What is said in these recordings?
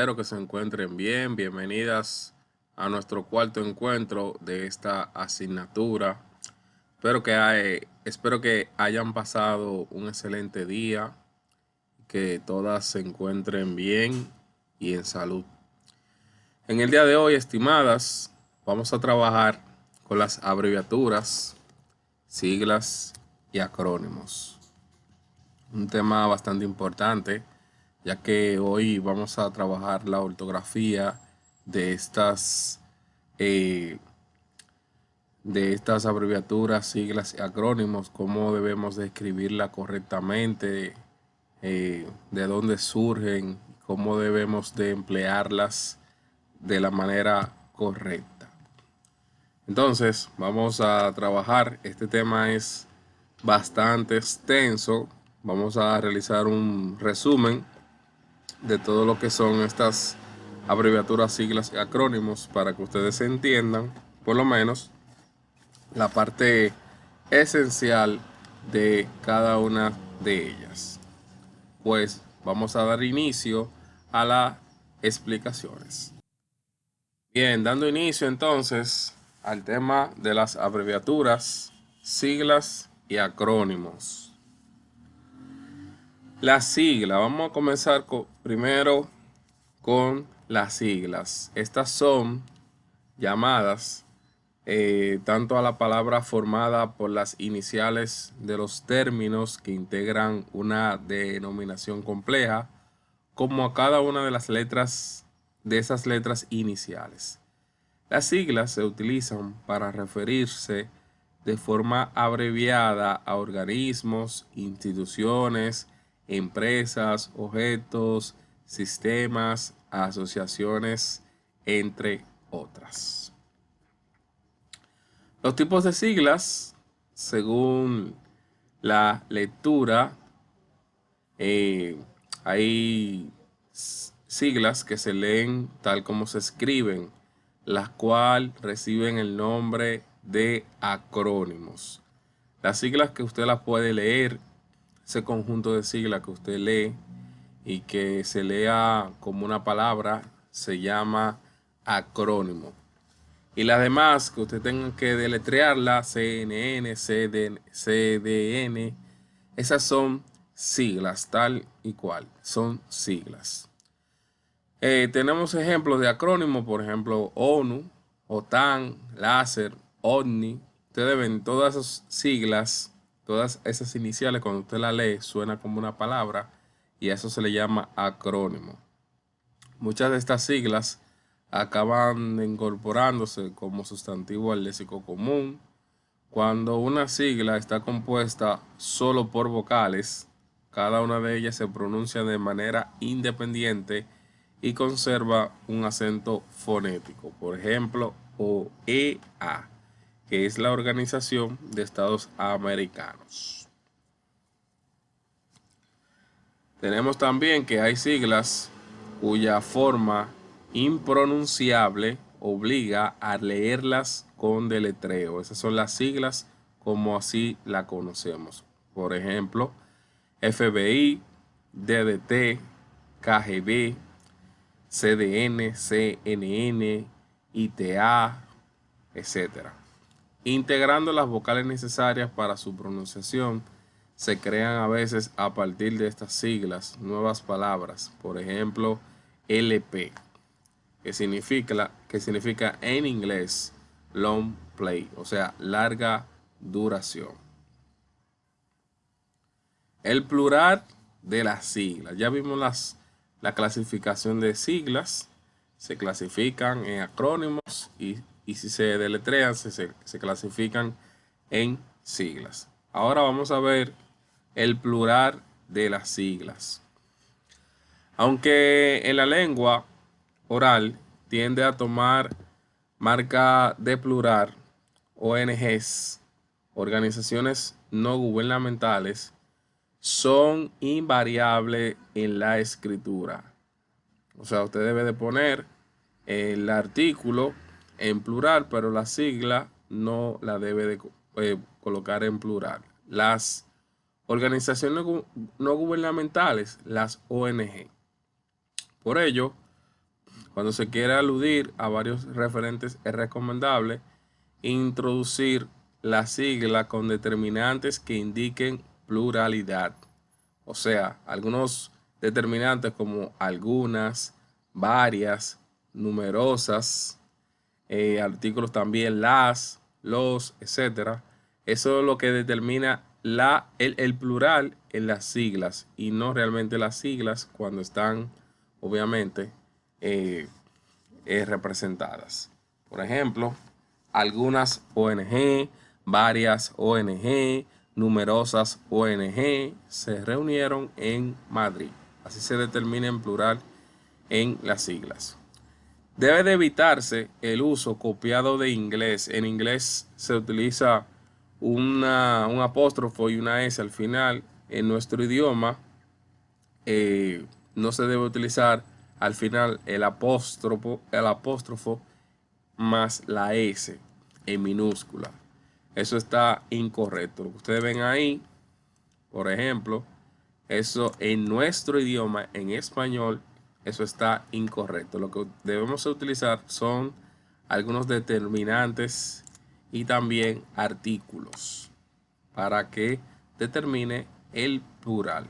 Espero que se encuentren bien. Bienvenidas a nuestro cuarto encuentro de esta asignatura. Espero que hayan pasado un excelente día, que todas se encuentren bien y en salud. En el día de hoy, estimadas, vamos a trabajar con las abreviaturas, siglas y acrónimos. Un tema bastante importante, ya que hoy vamos a trabajar la ortografía de eh, estas abreviaturas, siglas y acrónimos, cómo debemos de escribirla correctamente, de dónde surgen, cómo debemos de emplearlas de la manera correcta. Entonces, vamos a trabajar. Este tema es bastante extenso. Vamos a realizar un resumen de todo lo que son estas abreviaturas, siglas y acrónimos para que ustedes entiendan, por lo menos, la parte esencial de cada una de ellas. Pues vamos a dar inicio a las explicaciones. Bien, dando inicio entonces al tema de las abreviaturas, siglas y acrónimos. Las siglas, vamos a comenzar primero con las siglas. Estas son llamadas tanto a la palabra formada por las iniciales de los términos que integran una denominación compleja, como a cada una de las letras de esas letras iniciales. Las siglas se utilizan para referirse de forma abreviada a organismos, instituciones, empresas, objetos, sistemas, asociaciones, entre otras. Los tipos de siglas, según la lectura, hay siglas que se leen tal como se escriben, las cuales reciben el nombre de acrónimos. Las siglas que usted las puede leer, ese conjunto de siglas que usted lee y que se lea como una palabra, se llama acrónimo. Y las demás que usted tenga que deletrearla, CNN, CDN, esas son siglas, tal y cual, son siglas. Tenemos ejemplos de acrónimos, por ejemplo, ONU, OTAN, LASER, OVNI. Ustedes ven todas esas siglas, todas esas iniciales, cuando usted la lee, suena como una palabra y a eso se le llama acrónimo. Muchas de estas siglas acaban incorporándose como sustantivo al léxico común. Cuando una sigla está compuesta solo por vocales, cada una de ellas se pronuncia de manera independiente y conserva un acento fonético. Por ejemplo, OEA, que es la Organización de Estados Americanos. Tenemos también que hay siglas cuya forma impronunciable obliga a leerlas con deletreo. Esas son las siglas como así la conocemos. Por ejemplo, FBI, DDT, KGB, CDN, CNN, ITA, etc. Integrando las vocales necesarias para su pronunciación, se crean a veces a partir de estas siglas nuevas palabras. Por ejemplo, LP, que significa en inglés long play, o sea, larga duración. El plural de las siglas. Ya vimos la clasificación de siglas. Se clasifican en acrónimos y si se deletrean se clasifican en siglas. Ahora vamos a ver el plural de las siglas. Aunque en la lengua oral tiende a tomar marca de plural, ONGs, organizaciones no gubernamentales, son invariables en la escritura. O sea, usted debe de poner el artículo en plural, pero la sigla no la debe de colocar en plural. Las organizaciones no gubernamentales, las ONG. Por ello, Cuando se quiere aludir a varios referentes, es recomendable introducir la sigla con determinantes que indiquen pluralidad. O sea, algunos determinantes como algunas, varias, numerosas, artículos también las, los, etcétera. Eso es lo que determina el plural en las siglas y no realmente las siglas cuando están, obviamente, eh, representadas. Por ejemplo, algunas ONG, varias ONG, numerosas ONG se reunieron en Madrid. Así se determina en plural en las siglas. Debe de evitarse el uso copiado de inglés. En inglés se utiliza un apóstrofo y una S al final. En nuestro idioma no se debe utilizar al final el apóstrofo más la S en minúscula. Eso está incorrecto. Lo que ustedes ven ahí, por ejemplo, eso en nuestro idioma, en español, eso está incorrecto. Lo que debemos utilizar son algunos determinantes y también artículos para que determine el plural.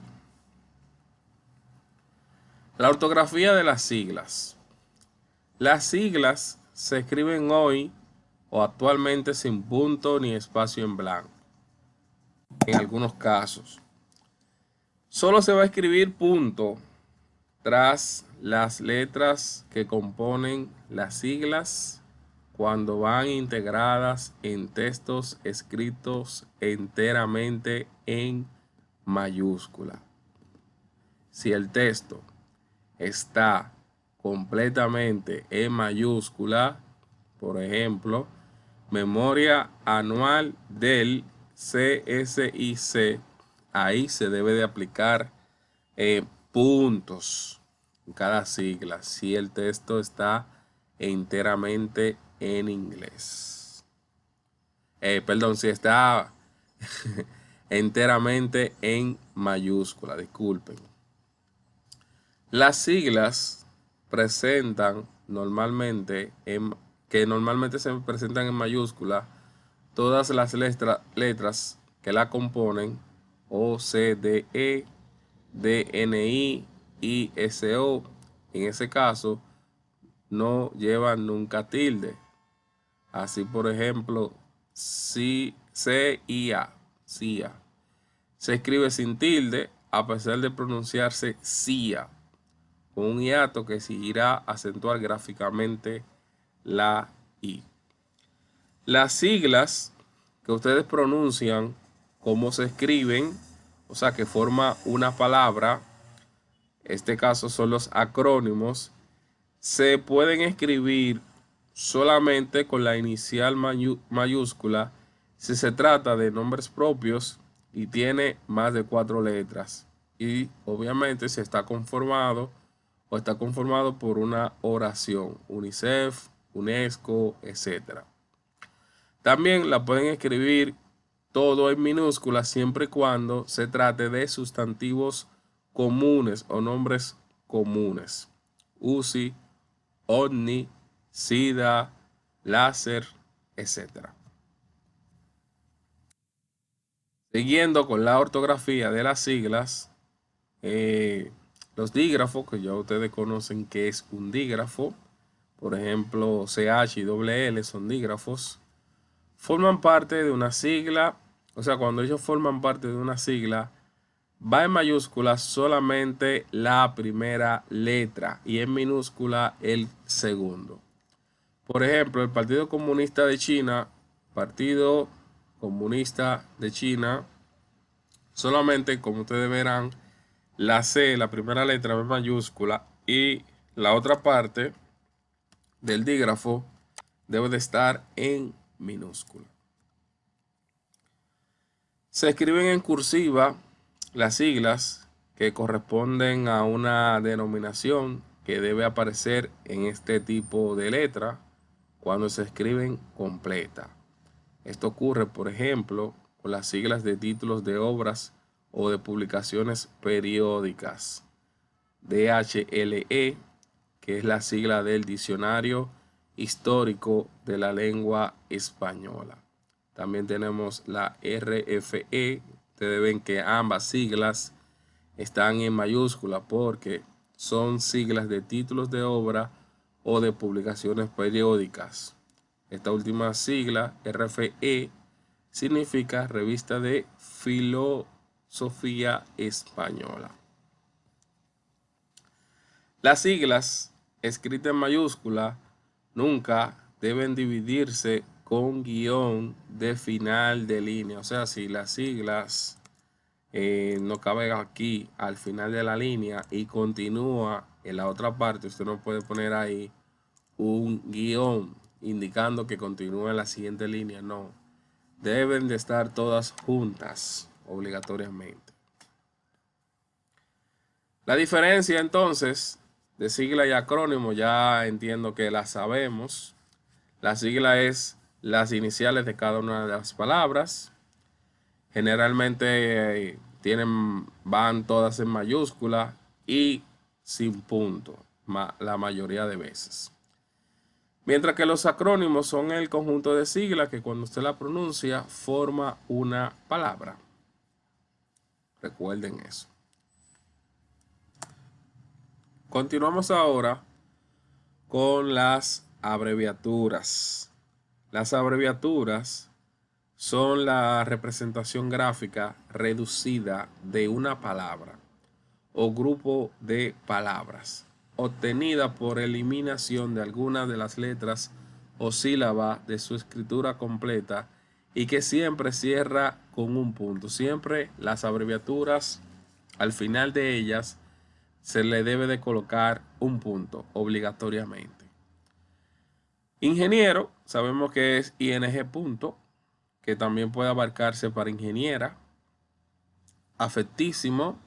La ortografía de las siglas. Las siglas se escriben hoy o actualmente sin punto ni espacio en blanco. En algunos casos. Solo se va a escribir punto tras las letras que componen las siglas cuando van integradas en textos escritos enteramente en mayúscula. Si el texto está completamente en mayúscula, por ejemplo, memoria anual del CSIC, ahí se debe de aplicar puntos en cada sigla si el texto está enteramente en inglés. Perdón, si está enteramente en mayúscula, disculpen. Las siglas presentan normalmente normalmente se presentan en mayúscula todas las letras que la componen: O, C, D, E, D, N, I, S, O. En ese caso no llevan nunca tilde. Así, por ejemplo, C, I, A, CIA. Se escribe sin tilde a pesar de pronunciarse CIA, con un hiato que exigirá acentuar gráficamente la I. Las siglas que ustedes pronuncian, cómo se escriben, o sea, que forma una palabra, este caso son los acrónimos, se pueden escribir solamente con la inicial mayúscula si se trata de nombres propios y tiene más de 4 letras. Y obviamente si está conformado por una oración, UNICEF, UNESCO, etc. También la pueden escribir todo en minúsculas siempre y cuando se trate de sustantivos comunes o nombres comunes. UCI, OVNI, SIDA, láser, etc. Siguiendo con la ortografía de las siglas, los dígrafos, que ya ustedes conocen que es un dígrafo, por ejemplo, CH y LL son dígrafos, forman parte de una sigla. O sea, cuando ellos forman parte de una sigla, va en mayúscula solamente la primera letra y en minúscula el segundo. Por ejemplo, el Partido Comunista de China, Partido Comunista de China, solamente, como ustedes verán, la C, la primera letra en mayúscula, y la otra parte del dígrafo debe de estar en minúscula. Se escriben en cursiva las siglas que corresponden a una denominación que debe aparecer en este tipo de letra cuando se escriben completa. Esto ocurre, por ejemplo, con las siglas de títulos de obras o de publicaciones periódicas: DHLE, que es la sigla del Diccionario Histórico de la Lengua Española. También tenemos la RFE. Ustedes ven que ambas siglas están en mayúscula porque son siglas de títulos de obra o de publicaciones periódicas. Esta última sigla, RFE, significa Revista de Filosofía Española. Las siglas escritas en mayúscula nunca deben dividirse con guión de final de línea. O sea, si las siglas no caben aquí al final de la línea y continúa en la otra parte, usted no puede poner ahí un guión indicando que continúa en la siguiente línea. No, deben de estar todas juntas obligatoriamente. La diferencia entonces de sigla y acrónimo ya entiendo que la sabemos. La sigla es las iniciales de cada una de las palabras. Generalmente van todas en mayúscula y sin punto, la mayoría de veces. Mientras que los acrónimos son el conjunto de siglas que cuando usted la pronuncia forma una palabra. Recuerden eso. Continuamos ahora con las abreviaturas. Las abreviaturas son la representación gráfica reducida de una palabra o grupo de palabras, obtenida por eliminación de alguna de las letras o sílabas de su escritura completa y que siempre cierra con un punto. Siempre las abreviaturas, al final de ellas, se le debe de colocar un punto obligatoriamente. Ingeniero, sabemos que es ING punto, que también puede abarcarse para ingeniera. Afectísimo,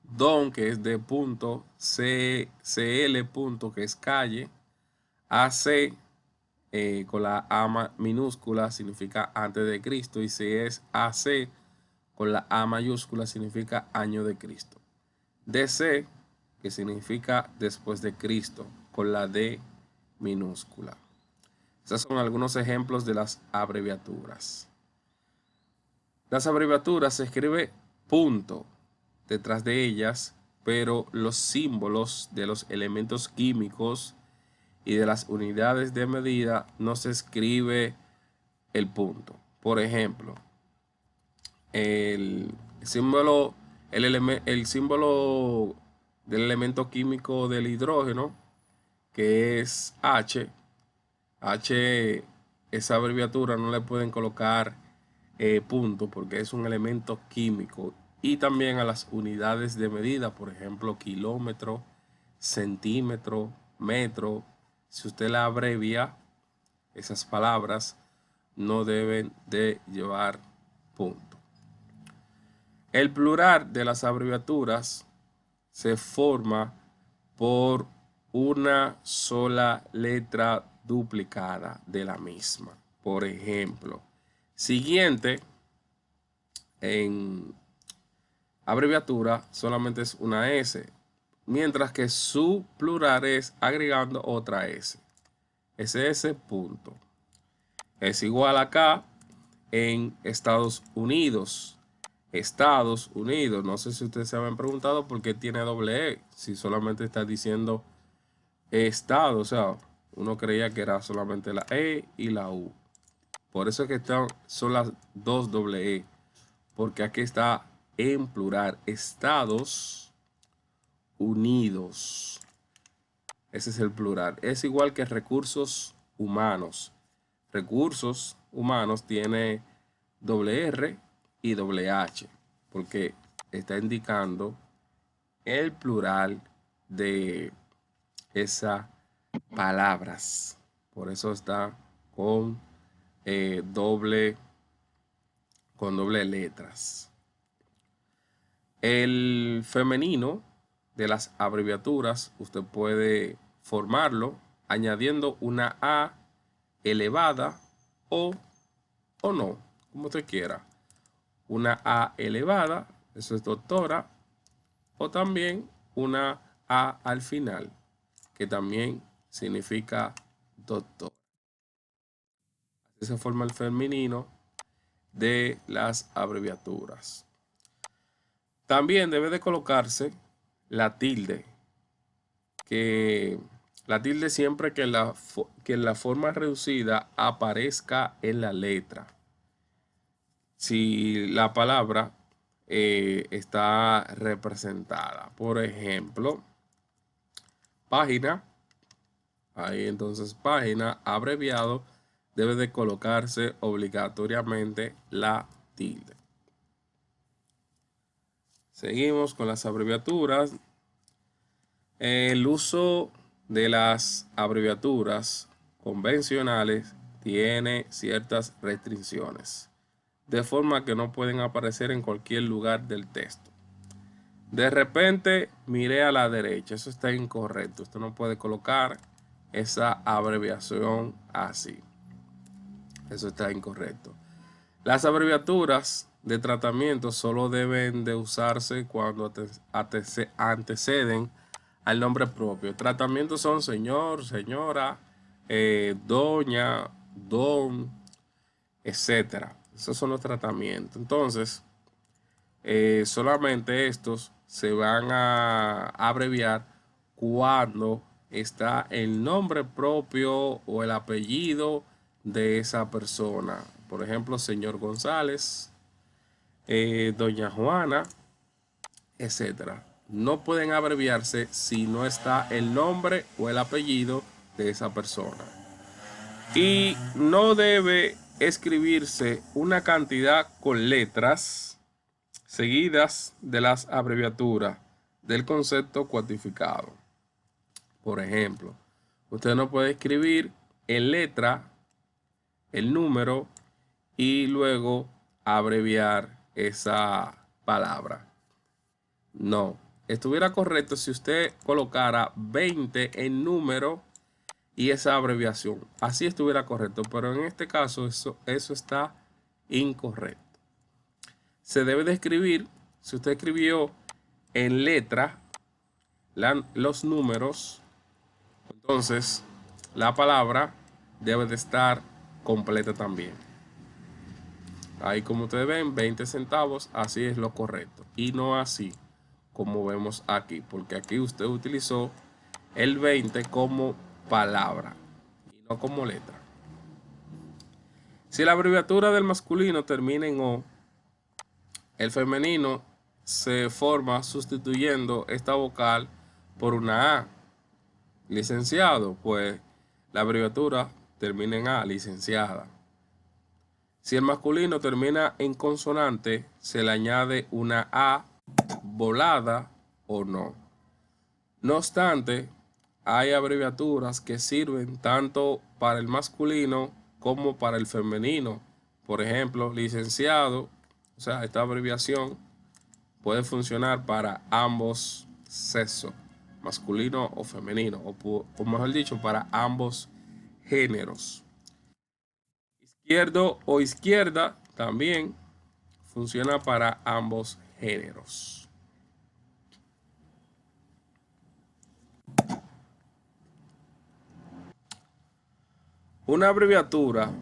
don, que es de punto, CL punto, que es calle, AC con la A minúscula significa antes de Cristo, y si es AC con la A mayúscula significa año de Cristo. DC, que significa después de Cristo, con la D minúscula. Estos son algunos ejemplos de las abreviaturas. Las abreviaturas se escribe punto detrás de ellas, pero los símbolos de los elementos químicos y de las unidades de medida no se escribe el punto. Por ejemplo, el símbolo del elemento químico del hidrógeno, que es H, esa abreviatura no le pueden colocar punto porque es un elemento químico. Y también a las unidades de medida, por ejemplo, kilómetro, centímetro, metro. Si usted la abrevia, esas palabras no deben de llevar punto. El plural de las abreviaturas se forma por una sola letra duplicada de la misma. Por ejemplo, siguiente en abreviatura solamente es una S, mientras que su plural es agregando otra S. SS punto. Es igual acá en Estados Unidos. Estados Unidos. No sé si ustedes se habían preguntado por qué tiene doble E. Si solamente está diciendo estado. O sea, uno creía que era solamente la E y la U. Por eso es que son las dos doble E. Porque aquí está en plural. Estados Unidos. Ese es el plural. Es igual que recursos humanos. Recursos humanos tiene doble R y doble H, porque está indicando el plural de esas palabras. Por eso está con doble letras. El femenino de las abreviaturas usted puede formarlo añadiendo una A elevada o no, como usted quiera. Una A elevada, eso es doctora, o también una A al final, que también significa doctor. Así se forma el femenino de las abreviaturas. También debe de colocarse la tilde, que la tilde siempre que la forma reducida aparezca en la letra. Si la palabra está representada, por ejemplo, página, ahí entonces página, abreviado, debe de colocarse obligatoriamente la tilde. Seguimos con las abreviaturas. El uso de las abreviaturas convencionales tiene ciertas restricciones, de forma que no pueden aparecer en cualquier lugar del texto. De repente miré a la derecha, eso está incorrecto. Usted no puede colocar esa abreviación así. Eso está incorrecto. Las abreviaturas de tratamiento solo deben de usarse cuando anteceden al nombre propio. Tratamientos son señor, señora, doña, don, etcétera. Esos son los tratamientos. Entonces, solamente estos se van a abreviar cuando está el nombre propio o el apellido de esa persona. Por ejemplo, señor González, doña Juana, etcétera. No pueden abreviarse si no está el nombre o el apellido de esa persona. Y no debe escribirse una cantidad con letras seguidas de las abreviaturas del concepto cuantificado. Por ejemplo, usted no puede escribir en letra el número y luego abreviar esa palabra. No, estuviera correcto si usted colocara 20 en número y esa abreviación. Así estuviera correcto, pero en este caso eso está incorrecto. Se debe de escribir, si usted escribió en letra los números, entonces la palabra debe de estar completa también. Ahí como ustedes ven, 20 centavos, así es lo correcto. Y no así como vemos aquí, porque aquí usted utilizó el 20 como palabra y no como letra. Si la abreviatura del masculino termina en O, el femenino se forma sustituyendo esta vocal por una A. Licenciado, pues la abreviatura termina en A, licenciada. Si el masculino termina en consonante, se le añade una A volada o no. No obstante, hay abreviaturas que sirven tanto para el masculino como para el femenino. Por ejemplo, licenciado, o sea, esta abreviación puede funcionar para ambos sexos, masculino o femenino, o mejor dicho, para ambos géneros. Izquierdo o izquierda también funciona para ambos géneros. Una abreviatura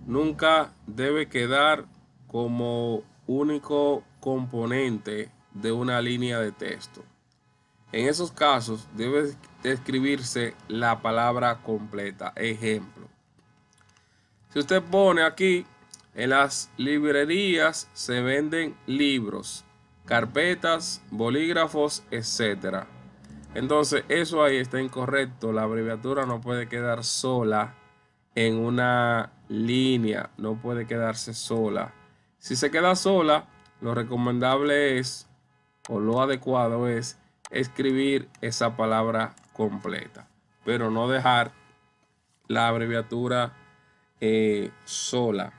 nunca debe quedar como único componente de una línea de texto. En esos casos debe escribirse la palabra completa. Ejemplo, si usted pone aquí, en las librerías se venden libros, carpetas, bolígrafos, etc. Entonces eso ahí está incorrecto. La abreviatura no puede quedar sola en una línea, no puede quedarse sola. Si se queda sola, lo recomendable es, o lo adecuado es, escribir esa palabra completa, pero no dejar la abreviatura sola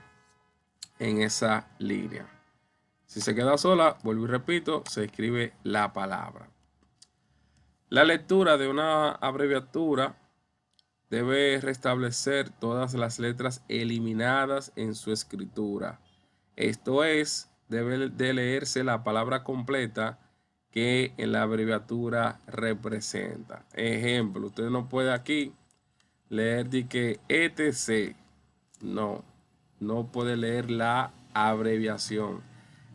en esa línea. Si se queda sola, vuelvo y repito, se escribe la palabra. La lectura de una abreviatura debe restablecer todas las letras eliminadas en su escritura. Esto es, debe de leerse la palabra completa que en la abreviatura representa. Ejemplo, usted no puede aquí leer de que ETC. No, no puede leer la abreviación.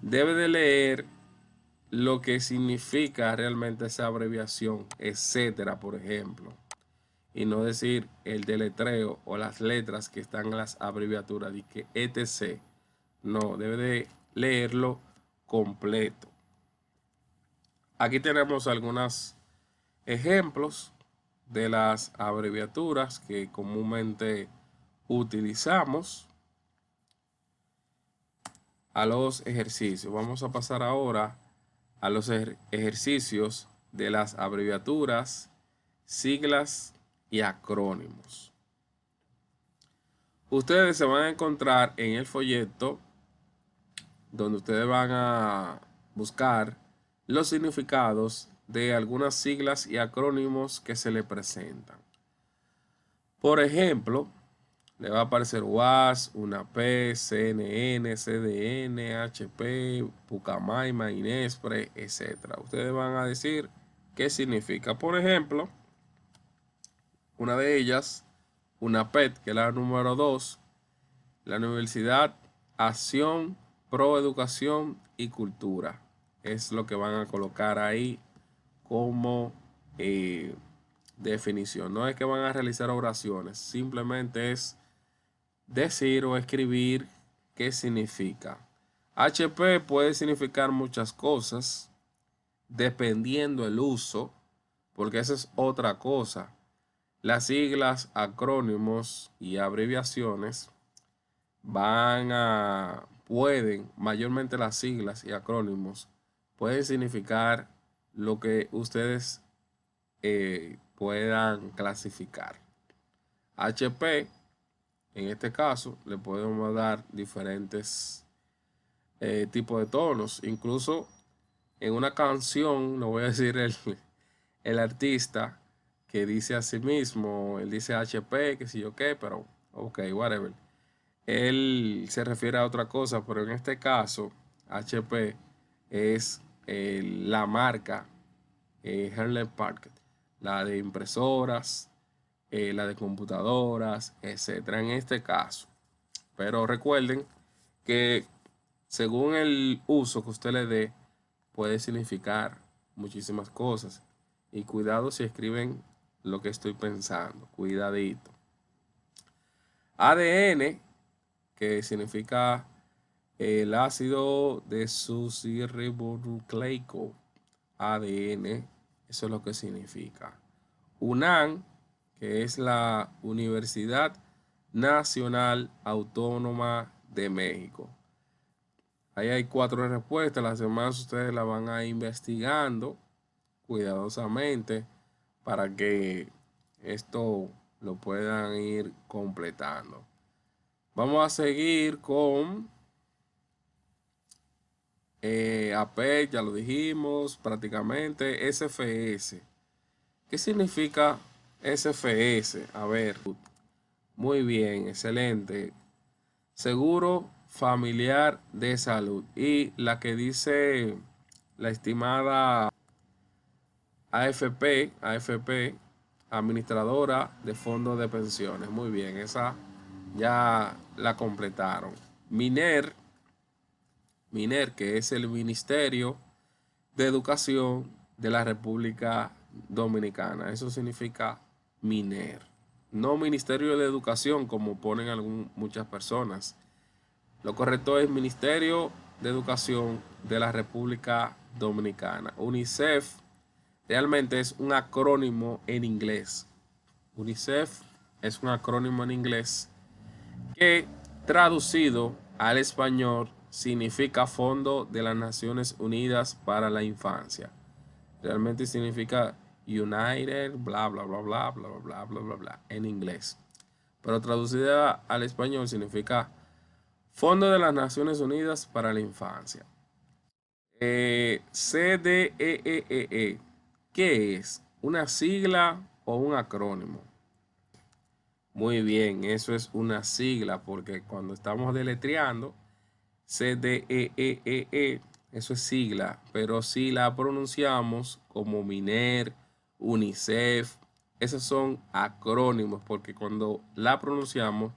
Debe de leer lo que significa realmente esa abreviación, etcétera, por ejemplo. Y no decir el deletreo o las letras que están en las abreviaturas de que ETC. No, debe de leerlo completo. Aquí tenemos algunos ejemplos de las abreviaturas que comúnmente utilizamos a los ejercicios. Vamos a pasar ahora a los ejercicios de las abreviaturas, siglas y acrónimos. Ustedes se van a encontrar en el folleto donde ustedes van a buscar los significados de algunas siglas y acrónimos que se le presentan. Por ejemplo, le va a aparecer UAS, UNAP, CNN, CDN, HP, Pucamaima, Inespre, etc. Ustedes van a decir qué significa. Por ejemplo, una de ellas, UNAPED, que es la número 2, la Universidad Acción Pro Educación y Cultura. Es lo que van a colocar ahí como definición. No es que van a realizar oraciones, simplemente es decir o escribir qué significa. HP puede significar muchas cosas dependiendo el uso, porque esa es otra cosa. Las siglas, acrónimos y abreviaciones pueden, mayormente las siglas y acrónimos, pueden significar lo que ustedes puedan clasificar. HP, en este caso, le podemos dar diferentes tipos de tonos. Incluso en una canción, no voy a decir el artista que dice a sí mismo, él dice HP, que si yo qué, pero ok, whatever. Él se refiere a otra cosa, pero en este caso, HP es la marca Hewlett Packard, la de impresoras, la de computadoras, etcétera, en este caso. Pero recuerden que según el uso que usted le dé, puede significar muchísimas cosas. Y cuidado si escriben lo que estoy pensando, cuidadito. ADN, que significa el ácido desoxirribonucleico. ADN, eso es lo que significa. UNAM, que es la Universidad Nacional Autónoma de México. Ahí hay 4 respuestas, las demás ustedes las van a ir investigando cuidadosamente para que esto lo puedan ir completando. Vamos a seguir con APEC, ya lo dijimos prácticamente. SFS. ¿Qué significa SFS? A ver, muy bien, excelente. Seguro familiar de salud. Y la que dice la estimada AFP, administradora de fondos de pensiones. Muy bien, esa ya la completaron. MINER, que es el Ministerio de Educación de la República Dominicana. Eso significa MINER. No Ministerio de Educación, como ponen muchas personas. Lo correcto es Ministerio de Educación de la República Dominicana. UNICEF realmente es un acrónimo en inglés. UNICEF es un acrónimo en inglés que traducido al español significa Fondo de las Naciones Unidas para la Infancia. Realmente significa United, bla, bla, bla, bla, bla, bla, bla, bla, bla, en inglés. Pero traducida al español significa Fondo de las Naciones Unidas para la Infancia. CDEEE, ¿qué es? ¿Una sigla o un acrónimo? Muy bien, eso es una sigla porque cuando estamos deletreando CDEEE eso es sigla, pero si la pronunciamos como MINER, UNICEF, esos son acrónimos porque cuando la pronunciamos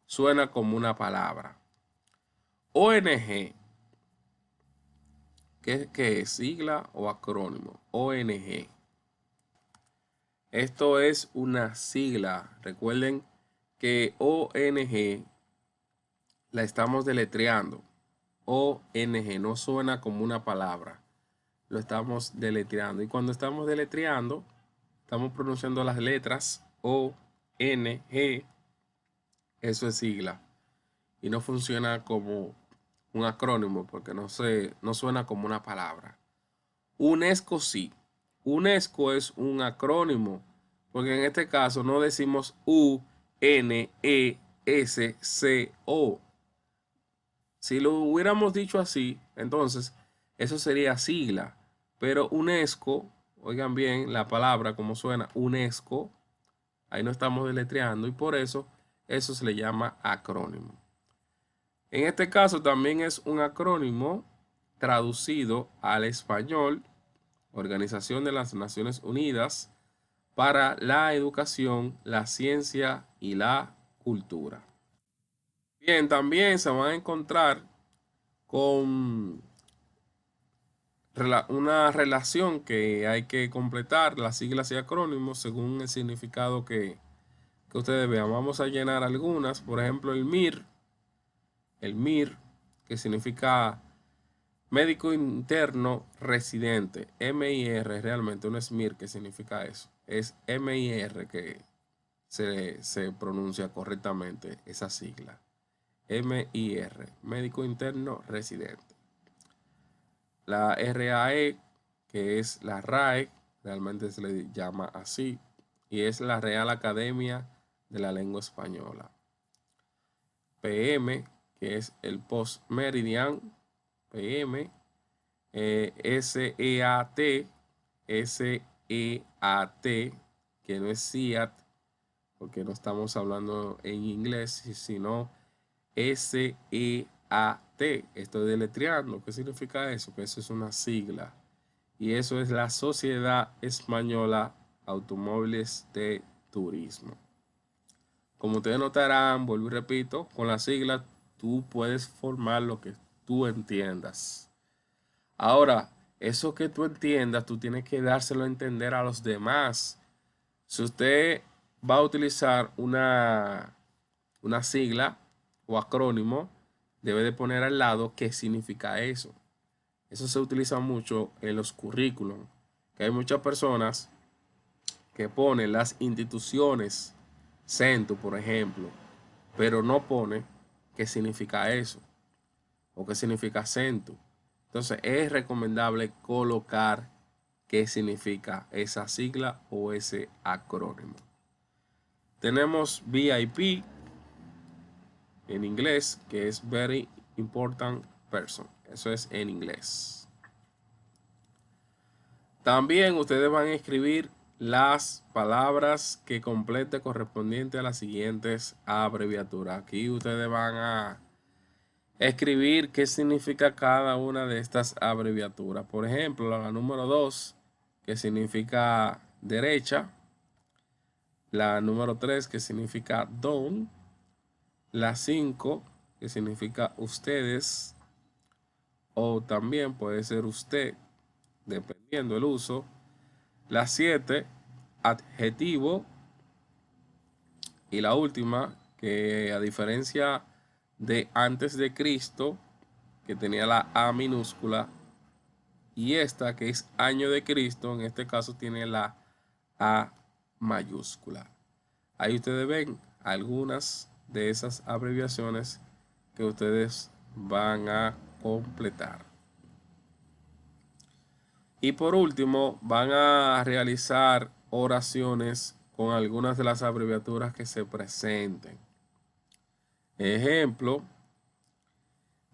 suena como una palabra. ONG, ¿qué es? ¿Sigla o acrónimo? ONG. Esto es una sigla. Recuerden que ONG la estamos deletreando. ONG no suena como una palabra. Lo estamos deletreando. Y cuando estamos deletreando, estamos pronunciando las letras O, N, G. Eso es sigla. Y no funciona como un acrónimo porque no suena como una palabra. UNESCO sí. UNESCO es un acrónimo porque en este caso no decimos U, N, E, S, C, O. Si lo hubiéramos dicho así, entonces eso sería sigla. Pero UNESCO, oigan bien la palabra como suena, UNESCO, ahí no estamos deletreando y por eso se le llama acrónimo. En este caso también es un acrónimo traducido al español, Organización de las Naciones Unidas para la Educación, la Ciencia y la Cultura. Bien, también se van a encontrar con una relación que hay que completar, las siglas y acrónimos, según el significado que ustedes vean. Vamos a llenar algunas, por ejemplo, el MIR, que significa Médico Interno Residente, MIR, realmente no es MIR que significa eso, es MIR que se pronuncia correctamente esa sigla. MIR, Médico Interno Residente. La RAE, que es la RAE, realmente se le llama así, y es la Real Academia de la Lengua Española. PM, que es el Post Meridian, PM, SEAT, SEAT, que no es SEAT, porque no estamos hablando en inglés, sino SEAT. Estoy deletreando. ¿Qué significa eso? Que eso es una sigla. Y eso es la Sociedad Española Automóviles de Turismo. Como ustedes notarán, vuelvo y repito, con la sigla tú puedes formar lo que tú entiendas. Ahora, eso que tú entiendas, tú tienes que dárselo a entender a los demás. Si usted va a utilizar una sigla o acrónimo, debe de poner al lado qué significa eso. Eso se utiliza mucho en los currículums, que hay muchas personas que ponen las instituciones, CENTU, por ejemplo, pero no pone qué significa eso o qué significa CENTU. Entonces es recomendable colocar qué significa esa sigla o ese acrónimo. Tenemos VIP en inglés, que es Very Important Person. Eso es en inglés. También ustedes van a escribir las palabras que complete correspondiente a las siguientes abreviaturas. Aquí ustedes van a escribir qué significa cada una de estas abreviaturas. Por ejemplo, la número 2, que significa derecha. La número 3, que significa don. La 5, que significa ustedes. O también puede ser usted, dependiendo del uso. La 7, adjetivo. Y la última, que a diferencia de antes de Cristo, que tenía la A minúscula, y esta, que es año de Cristo, en este caso tiene la A mayúscula. Ahí ustedes ven algunas de esas abreviaciones que ustedes van a completar. Y por último, van a realizar oraciones con algunas de las abreviaturas que se presenten. Ejemplo,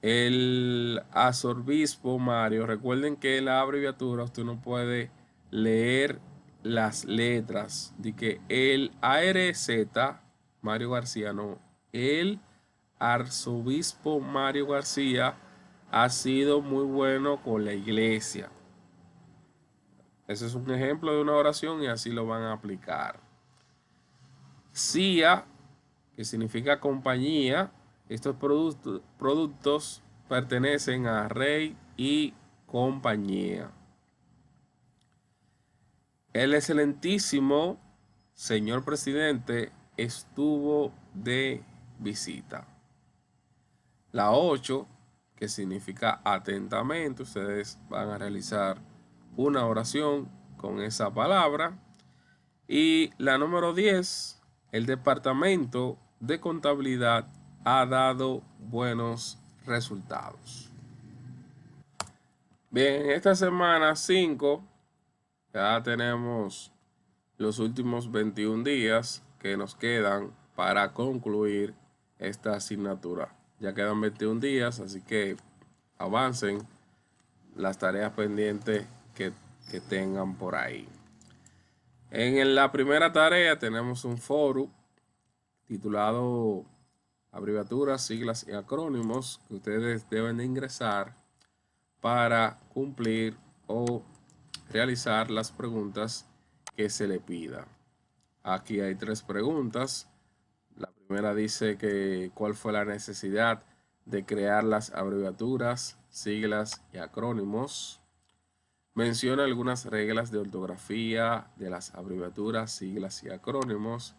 el arzobispo Mario. Recuerden que en la abreviatura usted no puede leer las letras. De que el ARZ, Mario García, no. El arzobispo Mario García ha sido muy bueno con la iglesia. Ese es un ejemplo de una oración y así lo van a aplicar. CIA, que significa compañía, estos productos pertenecen a Rey y compañía. El excelentísimo señor presidente estuvo de visita. La 8, que significa atentamente, ustedes van a realizar una oración con esa palabra. Y la número 10, el departamento de contabilidad ha dado buenos resultados. Bien, esta semana 5 ya tenemos los últimos 21 días que nos quedan para concluir esta asignatura. Ya quedan 21 días, así que avancen las tareas pendientes que tengan por ahí. En la primera tarea tenemos un foro titulado abreviaturas, siglas y acrónimos que ustedes deben de ingresar para cumplir o realizar las preguntas que se le pida. Aquí hay 3 preguntas. La primera dice que cuál fue la necesidad de crear las abreviaturas, siglas y acrónimos. Menciona algunas reglas de ortografía de las abreviaturas, siglas y acrónimos.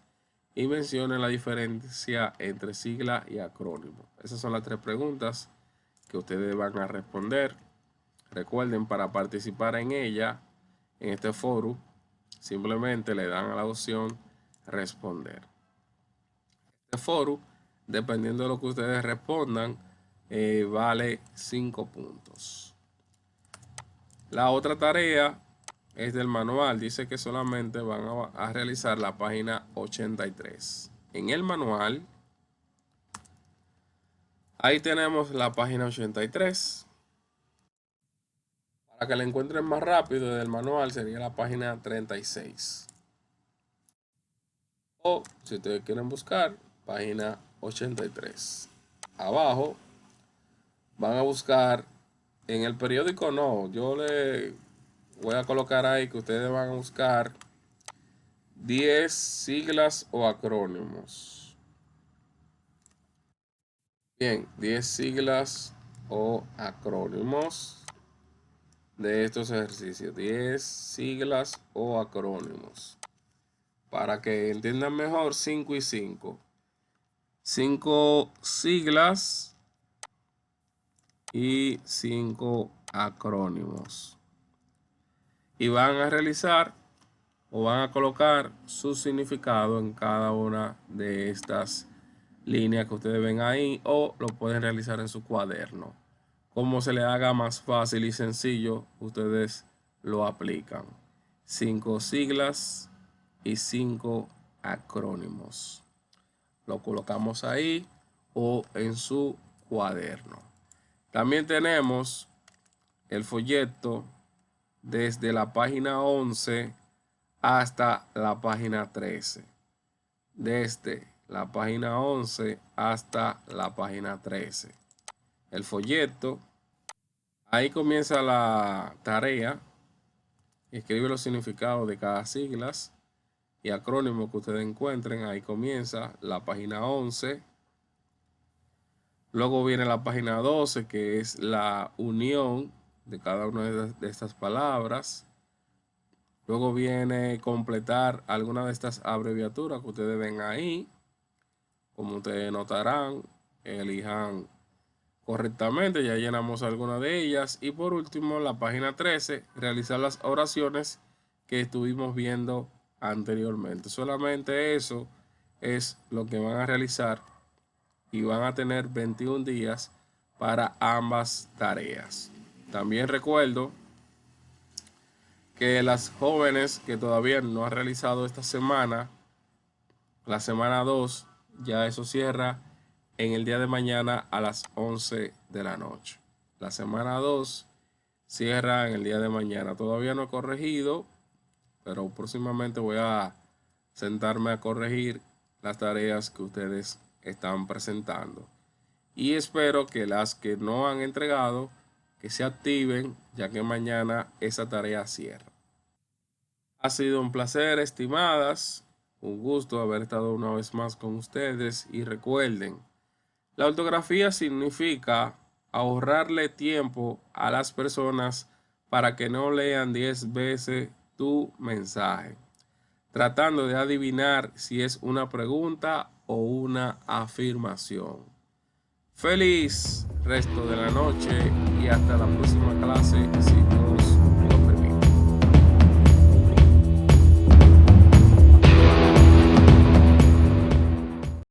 Y menciona la diferencia entre sigla y acrónimo. Esas son las 3 preguntas que ustedes van a responder. Recuerden, para participar en ella, en este foro, simplemente le dan a la opción responder. Este foro, dependiendo de lo que ustedes respondan, vale 5 puntos. La otra tarea es del manual. Dice que solamente van a realizar la página 83. En el manual, ahí tenemos la página 83. Para que la encuentren más rápido del manual sería la página 36. O si ustedes quieren buscar, página 83. Abajo van a buscar en el periódico, no, yo le voy a colocar ahí que ustedes van a buscar 10 siglas o acrónimos. Bien, 10 siglas o acrónimos de estos ejercicios. 10 siglas o acrónimos. Para que entiendan mejor, 5 y 5. 5 siglas y 5 acrónimos. Y van a realizar o van a colocar su significado en cada una de estas líneas que ustedes ven ahí, o lo pueden realizar en su cuaderno. Como se le haga más fácil y sencillo, ustedes lo aplican. 5 siglas y 5 acrónimos. Lo colocamos ahí o en su cuaderno. También tenemos el folleto desde la página 11 hasta la página 13. Desde la página 11 hasta la página 13. El folleto, ahí comienza la tarea. Escribe los significados de cada siglas y acrónimo que ustedes encuentren. Ahí comienza la página 11. Luego viene la página 12, que es la unión de cada una de estas palabras. Luego viene completar alguna de estas abreviaturas que ustedes ven ahí. Como ustedes notarán, elijan correctamente, ya llenamos alguna de ellas. Y por último, la página 13, realizar las oraciones que estuvimos viendo anteriormente. Solamente eso es lo que van a realizar y van a tener 21 días para ambas tareas. También recuerdo que las jóvenes que todavía no han realizado esta semana, la semana 2, ya eso cierra en el día de mañana a las 11 de la noche. La semana 2 cierra en el día de mañana. Todavía no he corregido, pero próximamente voy a sentarme a corregir las tareas que ustedes están presentando. y espero que las que no han entregado que se activen, ya que mañana esa tarea cierra. Ha sido un placer, estimadas, un gusto haber estado una vez más con ustedes y recuerden, la ortografía significa ahorrarle tiempo a las personas para que no lean 10 veces tu mensaje, tratando de adivinar si es una pregunta o una afirmación. Feliz resto de la noche y hasta la próxima clase, si Dios